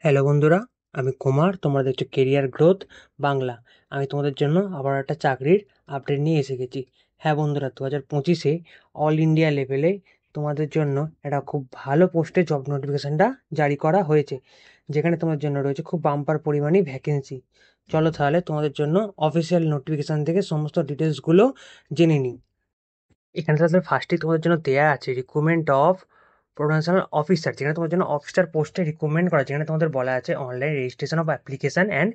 Hello বন্ধুরা, আমি কুমার। তোমরা দেখছো কেরিয়ার গ্রোথ বাংলা। আমি তোমাদের জন্য আবার একটা চাকরির আপডেট নিয়ে এসে গেছি। হ্যাঁ বন্ধুরা, 2025-এ অল ইন্ডিয়া লেভেলে তোমাদের জন্য একটা খুব ভালো পোস্টে জব নোটিফিকেশানটা জারি করা হয়েছে, যেখানে তোমার জন্য রয়েছে খুব বাম্পার পরিমাণে ভ্যাকেন্সি। চলো তাহলে তোমাদের জন্য অফিসিয়াল নোটিফিকেশান থেকে সমস্ত ডিটেলসগুলো জেনে নিই। এখানে তাহলে ফার্স্টেই তোমাদের জন্য দেয়া আছে রিক্রুটমেন্ট অফ প্রোডাকশনাল অফিসার, যেখানে তোমার জন্য অফিসার পোস্টে রিক্রুটমেন্ট করা, যেখানে তোমাদের বলা আছে online registration of application and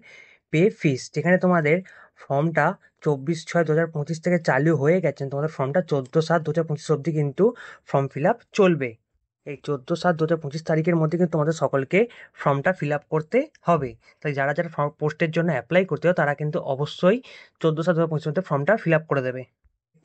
pay fees. যেখানে তোমাদের ফর্মটা 24/6/2025 থেকে চালু হয়ে গেছেন। তোমাদের ফর্মটা 14/7/2025 অবধি কিন্তু ফর্ম ফিল আপ চলবে। এই 14/7/2025 তারিখের মধ্যে কিন্তু তোমাদের সকলকে ফর্মটা ফিল আপ করতে হবে। তাই যারা যারা পোস্টের জন্য অ্যাপ্লাই করতে হবে তারা কিন্তু অবশ্যই 14/7/2025 মধ্যে ফর্মটা ফিল আপ করে দেবে।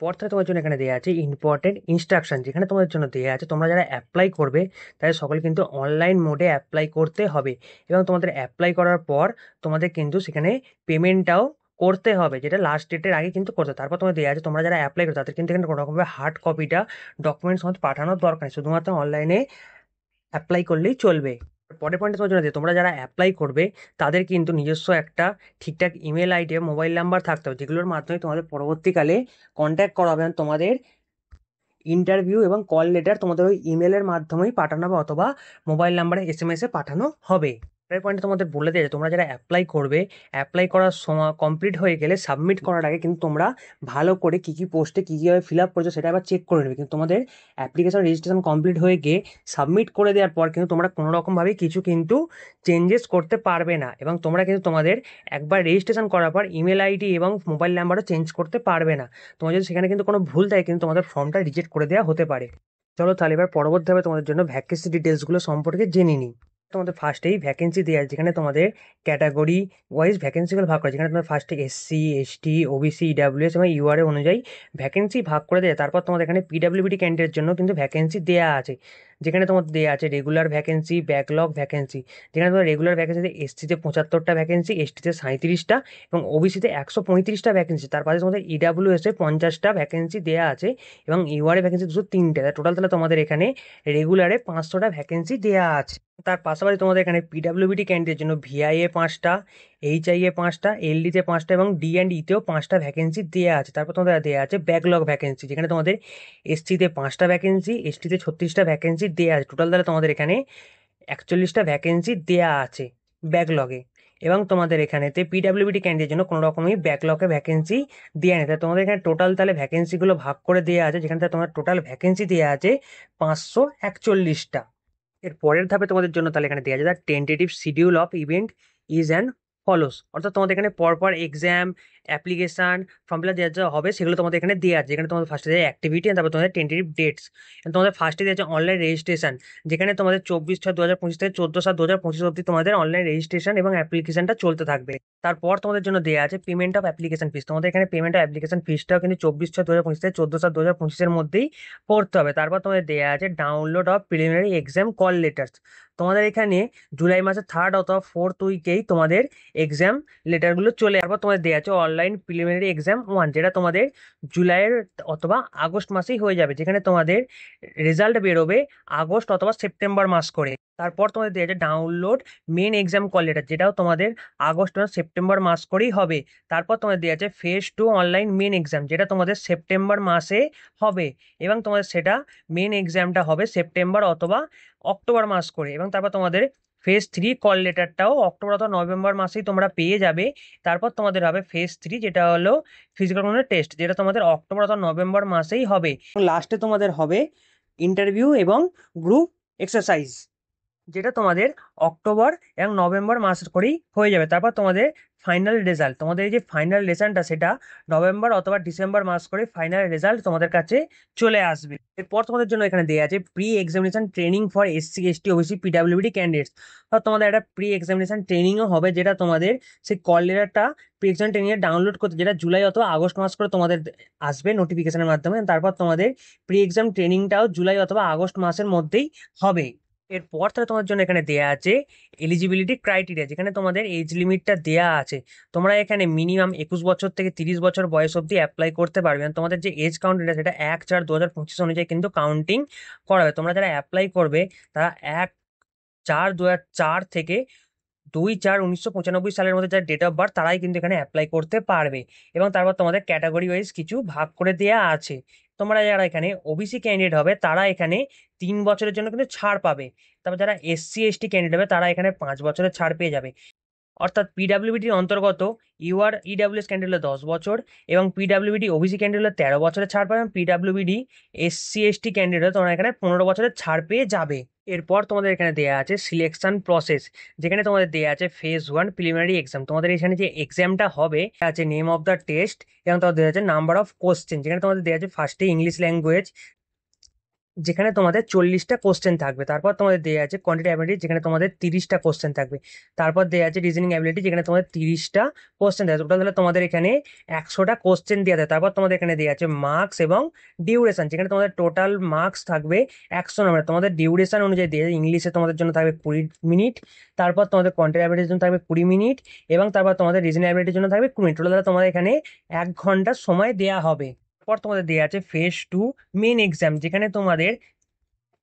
পর থেকে তোমার জন্য এখানে দেওয়া আছে ইম্পর্টেন্ট ইনস্ট্রাকশন, যেখানে তোমাদের জন্য দেওয়া আছে তোমরা যারা অ্যাপ্লাই করবে তাদের সকলে কিন্তু অনলাইন মোডে অ্যাপ্লাই করতে হবে, এবং তোমাদের অ্যাপ্লাই করার পর তোমাদের কিন্তু সেখানে পেমেন্টটাও করতে হবে, যেটা লাস্ট ডেটের আগে কিন্তু করতে হবে। তারপর তোমাদের দেওয়া আছে তোমরা যারা অ্যাপ্লাই করবে তাদের কিন্তু এখানে কোনো রকমভাবে হার্ড কপিটা ডকুমেন্টস মধ্যে পাঠানোর দরকার নেই, শুধুমাত্র অনলাইনে অ্যাপ্লাই করলেই চলবে। পরের পয়েন্টে তোমার জন্য যে তোমরা যারা অ্যাপ্লাই করবে তাদের কিন্তু নিজস্ব একটা ঠিকঠাক ইমেল আইডি মোবাইল নাম্বার থাকতে হবে, যেগুলোর মাধ্যমে তোমাদের পরবর্তীকালে কন্ট্যাক্ট করা হবে। তোমাদের ইন্টারভিউ এবং কল লেটার তোমাদের ওই ইমেলের মাধ্যমেই পাঠানো হবে, অথবা মোবাইল নাম্বারে SMS এ পাঠানো হবে। পরের পয়েন্টে তোমাদের বলে দেয় তোমরা যারা অ্যাপ্লাই করবে, অ্যাপ্লাই করার সময় কমপ্লিট হয়ে গেলে সাবমিট করার আগে কিন্তু তোমরা ভালো করে কী কী পোস্টে কী কীভাবে ফিল আপ করেছো সেটা আবার চেক করে নেবে। কিন্তু তোমাদের অ্যাপ্লিকেশন রেজিস্ট্রেশন কমপ্লিট হয়ে গিয়ে সাবমিট করে দেওয়ার পর কিন্তু তোমরা কোনো রকমভাবে কিছু কিন্তু চেঞ্জেস করতে পারবে না, এবং তোমরা কিন্তু তোমাদের একবার রেজিস্ট্রেশন করার পর ইমেল আইডি এবং মোবাইল নাম্বারও চেঞ্জ করতে পারবে না। তোমার যদি সেখানে কিন্তু কোনো ভুল থাকে কিন্তু তোমাদের ফর্মটা রিজেক্ট করে দেওয়া হতে পারে। চলো তাহলে এবার পরবর্তীভাবে তোমাদের জন্য ভ্যাকেন্সি ডিটেলসগুলো সম্পর্কে জেনে নিই। তোমাদের ফার্স্টেই ভ্যাকেন্সি দেওয়া আছে, যেখানে তোমাদের ক্যাটাগরি ওয়াইজ ভ্যাকেন্সিগুলো ভাগ করে, যেখানে তোমাদের ফার্স্টে SC ST OBC EWS এবং URA অনুযায়ী ভ্যাকেন্সি ভাগ করে দেয়। তারপর তোমাদের এখানে PWD ক্যান্ডিডেটের জন্য কিন্তু ভ্যাকেন্সি দেওয়া আছে, যেখানে তোমাদের দেওয়া আছে রেগুলার ভ্যাকেন্সি, ব্যাকলগ ভ্যাকেন্সি। যেখানে তোমাদের রেগুলার ভ্যাকেন্সিতে SC-তে 75টা ভ্যাকেন্সি, ST-তে 37টা এবং OBC-তে 135টা ভ্যাকেন্সি। তার পাশে তোমাদের EWS-এ 50টা ভ্যাকেন্সি দেওয়া আছে এবং URA ভ্যাকেন্সি 203টা। টোটাল তাহলে তোমাদের এখানে রেগুলারে 500টা ভ্যাকেন্সি দেওয়া আছে। তার পাশাপাশি তোমাদের এখানে PWD ক্যান্ডিডেটের জন্য VIA 5টা, HIA 5টা, LD-তে 5টা এবং D&E-তেও 5টা ভ্যাকেন্সি দেওয়া আছে। তারপর তোমাদের দেওয়া আছে ব্যাকলগ ভ্যাকেন্সি, যেখানে তোমাদের SC-তে 5টা ভ্যাকেন্সি, ST-তে 36টা ভ্যাকেন্সি দেওয়া আছে। টোটাল তাহলে তোমাদের এখানে 41টা ভ্যাকেন্সি দেওয়া আছে ব্যাকলগে। এবং তোমাদের এখানেতে PWD ক্যান্ডিডেটের জন্য কোনো রকমই ব্যাকলগে ভ্যাকেন্সি দেওয়া নেই। তাহলে তোমাদের এখানে টোটাল তাহলে ভ্যাকেন্সিগুলো ভাগ করে দেওয়া আছে, যেখানে তাহলে তোমার টোটাল ভ্যাকেন্সি দেওয়া আছে 541টা। এর পরের ধাপে তোমাদের জন্য তাহলে এখানে দেওয়া আছে the tentative schedule of event is and follows. অর্থাৎ তোমাদের এখানে পরপর exam, application, form fill up যা যা হবে সেগুলো তোমাদের এখানে দেওয়া আছে, যেখানে তোমাদের ফার্স্টে দেওয়া অ্যাক্টিভিটি, তারপর তোমাদের টেন্টেটিভ ডেটস। তোমাদের ফার্স্টে দেওয়া আছে অনলাইন রেজিস্ট্রেশন, যেখানে তোমাদের 24/6/2025 থেকে 14/7/2025 অবধি তোমাদের অনলাইন রেজিস্ট্রেশন এবং অ্যাপ্লিকেশনটা চলতে থাকবে। তারপর তোমাদের জন্য দেওয়া আছে পেমেন্ট অফ অ্যাপ্লিকেশন ফিস। তোমাদের এখানে পেমেন্ট অফ অ্যাপ্লিকেশন ফিসটাও কিন্তু 24/6/2025 থেকে 14/7/2025 মধ্যেই করতে হবে। তারপর তোমাদের দেওয়া আছে download of preliminary exam call letters. তোমাদের এখানে জুলাই মাসের 3rd অথবা 4th উইকেই তোমাদের এক্সাম লেটারগুলো চলে। তারপর তোমাদের দেওয়া আছে অনলাইন প্রিলিমিনারি এক্সাম 1, যেটা তোমাদের জুলাইয়ের অথবা আগস্ট মাসেই হয়ে যাবে, যেখানে তোমাদের রেজাল্ট বেরোবে আগস্ট অথবা সেপ্টেম্বর মাস করে। তারপর তোমাদের দেওয়া আছে download main exam call letter, যেটাও তোমাদের আগস্ট বা সেপ্টেম্বর মাস করেই হবে। তারপর তোমাদের দেওয়া আছে Phase 2 অনলাইন মেন এক্সাম, যেটা তোমাদের সেপ্টেম্বর মাসে হবে, এবং তোমাদের সেটা মেন এক্সামটা হবে সেপ্টেম্বর অথবা অক্টোবর মাস করে। এবং তারপর তোমাদের Phase 3 কল লেটারটাও অক্টোবর অথবা নভেম্বর মাসেই তোমরা পেয়ে যাবে। তারপর তোমাদের হবে Phase 3, যেটা হলো ফিজিক্যাল টেস্ট, যেটা তোমাদের অক্টোবর অথবা নভেম্বর মাসেই হবে। লাস্টে তোমাদের হবে ইন্টারভিউ এবং গ্রুপ এক্সারসাইজ, যেটা তোমাদের অক্টোবর এবং নভেম্বর মাস করেই হয়ে যাবে। তারপর তোমাদের ফাইনাল রেজাল্ট, তোমাদের এই যে ফাইনাল রেজাল্টটা সেটা নভেম্বর অথবা ডিসেম্বর মাস করে ফাইনাল রেজাল্ট তোমাদের কাছে চলে আসবে। এরপর তোমাদের জন্য এখানে দেওয়া আছে pre examination training for SC ST OBC PWD candidates. অর্থাৎ তোমাদের একটা প্রি এক্সামিনেশন ট্রেনিংও হবে, যেটা তোমাদের সেই কল লেটারটা প্রি এক্সাম ট্রেনিং এর ডাউনলোড করতে, যেটা জুলাই অথবা আগস্ট মাস করে তোমাদের আসবে নোটিফিকেশনের মাধ্যমে। তারপর তোমাদের প্রি এক্সাম ট্রেনিংটাও জুলাই অথবা আগস্ট মাসের মধ্যেই হবে। এরপর তাহলে তোমার জন্য এখানে দেয়া আছে এলিজিবিলিটি ক্রাইটেরিয়া, যেখানে তোমাদের এজ লিমিটটা দেয়া আছে। তোমরা এখানে মিনিমাম 21 বছর থেকে 30 বছর বয়স অবধি অ্যাপ্লাই করতে পারবে। আর তোমাদের যে এজ কাউন্টিংটা সেটা 1/4/2025 অনুযায়ী কিন্তু কাউন্টিং করাবে। তোমরা যারা অ্যাপ্লাই করবে তারা 1/4/2004 থেকে 2/4/1995 সালের মধ্যে যার ডেট অফ বার্থ তারাই কিন্তু এখানে অ্যাপ্লাই করতে পারবে। এবং তারপর তোমাদের ক্যাটাগরি ওয়াইজ কিছু ভাগ করে দেওয়া আছে। তোমরা যারা এখানে ওবিসি ক্যান্ডিডেট হবে তারা এখানে 3 বছরের জন্য কিন্তু ছাড় পাবে। তারপর যারা SC/ST ক্যান্ডিডেট হবে তারা এখানে 5 বছরের ছাড় পেয়ে যাবে। অর্থাৎ পিডাব্লিউবিটির অন্তর্গত ইডাব্লিউএস ক্যান্ডিডেট হলে 10 বছর, এবং পিডাব্লিউবিডি ওবিসি ক্যান্ডিডেট হলে 13 বছরের ছাড় পাবে, এবং পিডাব্লিউবিডি SC/ST ক্যান্ডিডেট হলে তোমরা এখানে 15 বছরের ছাড় পেয়ে যাবে। এরপর তোমাদের এখানে দেওয়া আছে সিলেকশন প্রসেস, যেখানে তোমাদের দেওয়া আছে phase 1 প্রিলিমিনারি এক্সাম। তোমাদের এখানে যে এক্সামটা হবে আছে নেম অফ দ্য টেস্ট, এবং তোমাদের দেওয়া আছে নাম্বার অফ কোশ্চেন, যেখানে তোমাদের দেওয়া আছে ফার্স্টে ইংলিশ ল্যাঙ্গুয়েজ, যেখানে তোমাদের 40টা কোশ্চেন থাকবে। তারপর তোমাদের দেওয়া আছে কোয়ান্টিটি অ্যাবিলিটি, যেখানে তোমাদের 30টা কোশ্চেন থাকবে। তারপর দেওয়া আছে রিজনিং অ্যাবিলিটি, যেখানে তোমাদের 30টা কোশ্চেন দেওয়া আছে। টোটাল হলে তোমাদের এখানে 100টা কোশ্চেন দেওয়া থাকে। তারপর তোমাদের এখানে দেওয়া আছে মার্কস এবং ডিউরেশন, যেখানে তোমাদের টোটাল মার্কস থাকবে 100 নম্বর। তোমাদের ডিউরেশন অনুযায়ী দিয়ে ইংলিশে তোমাদের জন্য থাকবে 20 মিনিট, তারপর তোমাদের কোয়ান্টিটি অ্যাবিলিটির জন্য থাকবে 20 মিনিট, এবং তারপর তোমাদের রিজনিং অ্যাবিলিটির জন্য থাকবে 20 মিনিট। টোটাল তোমাদের এখানে 1 ঘন্টা সময় দেওয়া হবে। পর তোমাদের দেওয়া আছে phase 2 মেন এক্সাম, যেখানে তোমাদের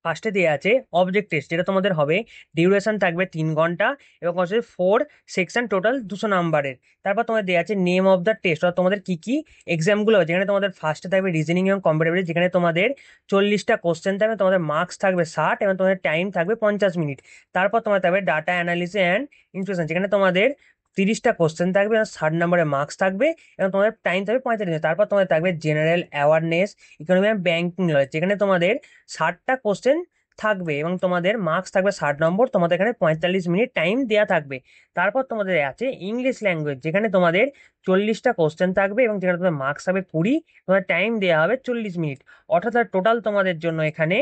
ফার্স্টে দেওয়া আছে অবজেক্ট টেস্ট, যেটা তোমাদের হবে ডিউরেশন থাকবে 3 ঘন্টা, এবং হচ্ছে 4 সেকশন, টোটাল 200 নম্বরের। তারপর তোমাদের দেওয়া আছে নেম অফ দ্য টেস্ট, অর্থাৎ তোমাদের কি কি এক্সামগুলো হবে, যেখানে তোমাদের ফার্স্টে থাকবে রিজনিং এবং কম্পারেবিলিটি, যেখানে তোমাদের 40টা কোশ্চেন থাকবে, তোমাদের মার্কস থাকবে 60, এবং তোমাদের টাইম থাকবে 50 মিনিট। তারপর তোমার থাকবে ডাটা অ্যানালিসিস অ্যান্ড ইনফরমেশন, যেখানে তোমাদের 30টা কোশ্চেন থাকবে এবং 60 নম্বরের মার্কস থাকবে, এবং তোমাদের টাইম থাকবে 45 মিনিট। তারপর তোমাদের থাকবে general awareness, economy and banking knowledge, যেখানে তোমাদের 60টা কোশ্চেন থাকবে এবং তোমাদের মার্কস থাকবে 60 নম্বর, তোমাদের এখানে 45 মিনিট টাইম দেওয়া থাকবে। তারপর তোমাদের আছে ইংলিশ ল্যাঙ্গুয়েজ, যেখানে তোমাদের 40টা কোশ্চেন থাকবে এবং যেখানে তোমাদের মার্কস হবে 20, তোমাদের টাইম দেওয়া হবে 40 মিনিট। অর্থাৎ টোটাল তোমাদের জন্য এখানে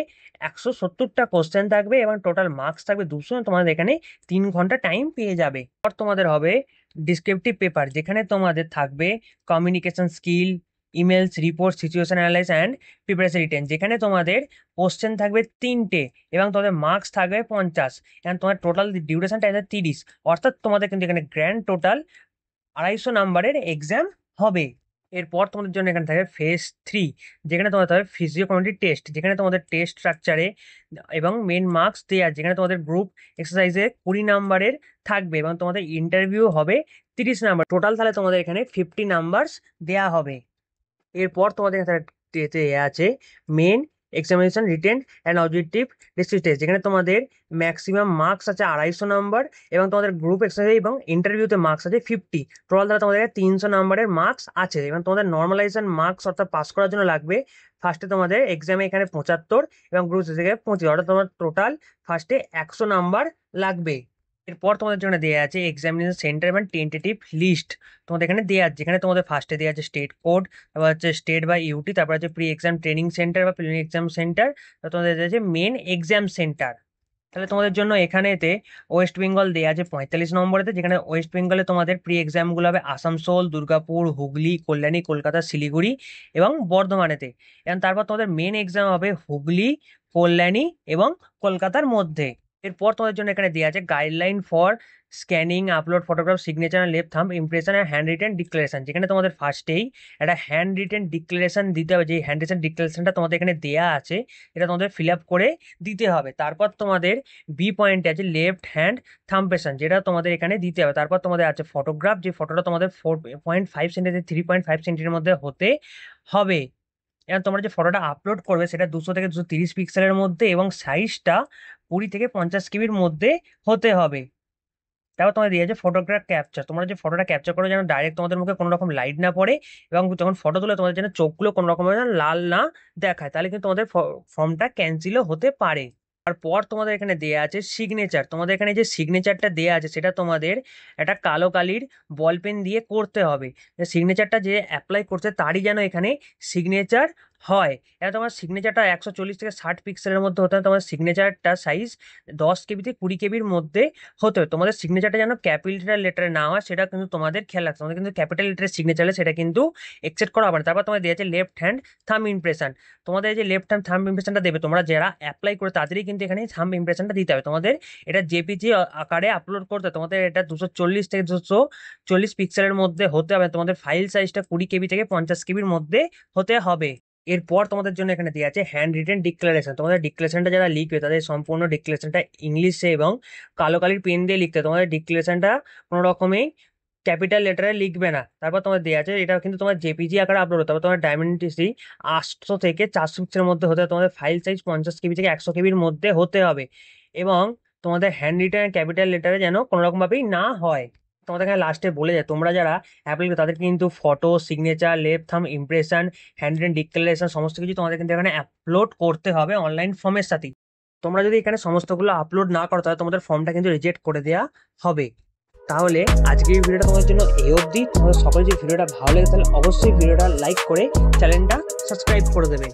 170টা কোশ্চেন থাকবে এবং টোটাল মার্কস থাকবে 200, তোমাদের এখানে 3 ঘন্টা টাইম পেয়ে যাবে। আর তোমাদের হবে ডিসক্রিপটিভ পেপার, যেখানে তোমাদের থাকবে communication skill, emails, report, situation analyse and preparation written, যেখানে তোমাদের কোশ্চেন থাকবে 3টে এবং তোমাদের মার্কস থাকবে 50, এবং তোমার টোটাল ডিউরেশন টাইম 30। অর্থাৎ তোমাদের কিন্তু এখানে গ্র্যান্ড টোটাল 250 নম্বরের এক্সাম হবে। এরপর তোমাদের জন্য এখানে থাকবে phase 3, যেখানে তোমাদের থাকবে ফিজিওকগনিটিভ টেস্ট, যেখানে তোমাদের টেস্ট স্ট্রাকচারে এবং মেন মার্কস দেওয়া, যেখানে তোমাদের গ্রুপ এক্সারসাইজে 20 নম্বরের থাকবে, এবং তোমাদের ইন্টারভিউ হবে 30 নম্বর। টোটাল তাহলে তোমাদের এখানে 50 নাম্বারস দেওয়া হবে। এরপর তোমাদের এখানে আছে main examination written and objective descriptive test, যেখানে তোমাদের ম্যাক্সিমাম মার্কস আছে 250 নম্বর, এবং তোমাদের গ্রুপ এক্সারসাইজ এবং ইন্টারভিউতে মার্কস আছে 50। টোটাল দ্বারা তোমাদের 300 নম্বরের মার্কস আছে, এবং তোমাদের নর্মালাইজেশন মার্কস অর্থাৎ পাস করার জন্য লাগবে ফার্স্টে তোমাদের এক্সামে এখানে 75 এবং গ্রুপ থেকে 25, অর্থাৎ তোমার টোটাল ফার্স্টে 100 নাম্বার লাগবে। এরপর তোমাদের জন্য দেওয়া আছে এক্সামিনেশন সেন্টার এবং টেন্টেটিভ লিস্ট, তোমাদের এখানে দেওয়া আছে, যেখানে তোমাদের ফার্স্টে দেওয়া আছে স্টেট কোড, তারপর হচ্ছে স্টেট বা ইউটি, তারপর হচ্ছে প্রি এক্সাম ট্রেনিং সেন্টার বা প্রিলিমিনারি এক্সাম সেন্টার, তোমাদের দেওয়া আছে মেন এক্সাম সেন্টার। তাহলে তোমাদের জন্য এখানেতে ওয়েস্ট বেঙ্গল দেওয়া আছে 45 নম্বরেতে, যেখানে ওয়েস্ট বেঙ্গলে তোমাদের প্রি এক্সামগুলো হবে আসানসোল, দুর্গাপুর, হুগলি, কল্যাণী, কলকাতা, শিলিগুড়ি এবং বর্ধমানেতে। এবং তারপর তোমাদের মেন এক্সাম হবে হুগলি, কল্যাণী এবং কলকাতার মধ্যে। এরপর তোমাদের জন্য এখানে দেওয়া আছে guideline for scanning upload photograph signature left thumb impression আর হ্যান্ড রিটেন ডিক্লারেশন, যেখানে তোমাদের ফার্স্টেই একটা হ্যান্ড রিটেন ডিক্লারেশন দিতে হবে। যে হ্যান্ড রিটেন ডিক্লারেশনটা তোমাদের এখানে দেওয়া আছে, এটা তোমাদের ফিল আপ করে দিতে হবে। তারপর তোমাদের বি পয়েন্টে আছে লেফট হ্যান্ড থাম্পেশন, যেটা তোমাদের এখানে দিতে হবে। তারপর তোমাদের আছে ফটোগ্রাফ, যে ফটোটা তোমাদের 4.5 সেন্টিমিটার 3.5 সেন্টিমিটার মধ্যে হতে হবে, এবং তোমরা যে ফটোটা আপলোড করবে সেটা 200 থেকে 230 পিক্সেলের মধ্যে, এবং সাইজটা 20 থেকে 50 কেবির মধ্যে হতে হবে। তারপর তোমাদের দিয়ে আছে ফটোগ্রাফ ক্যাপচার, তোমরা যে ফটোটা ক্যাপচার করো যেন ডাইরেক্ট তোমাদের মুখে কোনো রকম লাইট না পড়ে, এবং যখন ফটো তুলে তোমাদের যেন চোখগুলো কোনো রকম লাল না দেখায়, তাহলে কিন্তু তোমাদের ফর্মটা ক্যান্সেলও হতে পারে। তারপর তোমাদের এখানে দেয়া আছে সিগনেচার, তোমাদের এখানে যে সিগনেচারটা দেয়া আছে সেটা তোমাদের একটা কালো কালির বল পেন দিয়ে করতে হবে। সিগনেচারটা যে অ্যাপ্লাই করছে তারই যেন এখানে সিগনেচার হয়। এটা তোমার সিগনেচারটা 140 থেকে 60 পিক্সেলের মধ্যে হতে হবে। তোমার সিগনেচারটা সাইজ 10 কেবি থেকে 20 কেবির মধ্যে হতে হবে। তোমাদের সিগনেচারটা যেন ক্যাপিটাল লেটারে না হয় সেটা কিন্তু তোমাদের খেয়াল রাখতে হবে। তোমাদের কিন্তু ক্যাপিটাল লেটারের সিগনেচারে সেটা কিন্তু একসেপ্ট করা হবে না। তারপর তোমাদের দেওয়া আছে লেফট হ্যান্ড থাম্ব ইমপ্রেশন, তোমাদের এই যে লেফট হ্যান্ড থাম্ব ইমপ্রেশনটা দেবে, তোমরা যারা অ্যাপ্লাই করে তাদেরই কিন্তু এখানে থাম্ব ইমপ্রেশনটা দিতে হবে। তোমাদের এটা জেপিজি আকারে আপলোড করতে হবে। তোমাদের এটা 240 থেকে 240 পিক্সেলের মধ্যে হতে হবে। তোমাদের ফাইল সাইজটা 20 কেবি থেকে 50 কেবির মধ্যে হতে হবে। এরপর তোমাদের জন্য এখানে দেওয়া আছে হ্যান্ড রিটেন ডিক্লারেশন। তোমাদের ডিক্লারেশনটা যারা লিখবে তাদের সম্পূর্ণ ডিক্লারেশনটা ইংলিশে এবং কালো কালির পেন দিয়ে লিখতে হবে। তোমাদের ডিক্লারেশনটা কোনো রকমই ক্যাপিটাল লেটারে লিখবে না। তারপর তোমার দেওয়া আছে এটা কিন্তু তোমার জেপিজি আকারে আপলোড হতে হবে। তোমার ডায়মেনসিটি 800 থেকে 400 পিক্সেলের মধ্যে হতে হবে। তোমাদের ফাইল সাইজ 50 কেবি থেকে 100 কেবির মধ্যে হতে হবে এবং তোমাদের হ্যান্ড রিটেন ক্যাপিটাল লেটারে যেন কোনো রকম ভাবেই না হয়। তোমাদের এখানে লাস্টে বলে যায় তোমরা যারা অ্যাপ্লাই করবে তাদের কিন্তু photo, signature, left thumb impression, hand written declaration সমস্ত কিছু তোমাদের কিন্তু এখানে আপলোড করতে হবে অনলাইন ফর্মের সাথেই। তোমরা যদি এখানে সমস্তগুলো আপলোড না করো তাহলে তোমাদের ফর্মটা কিন্তু রিজেক্ট করে দেওয়া হবে। তাহলে আজকে এই ভিডিওটা তোমাদের জন্য এই অবধি। তোমাদের সকলে যে ভিডিওটা ভালো লাগে তাহলে অবশ্যই ভিডিওটা লাইক করে চ্যানেলটা সাবস্ক্রাইব করে দেবে।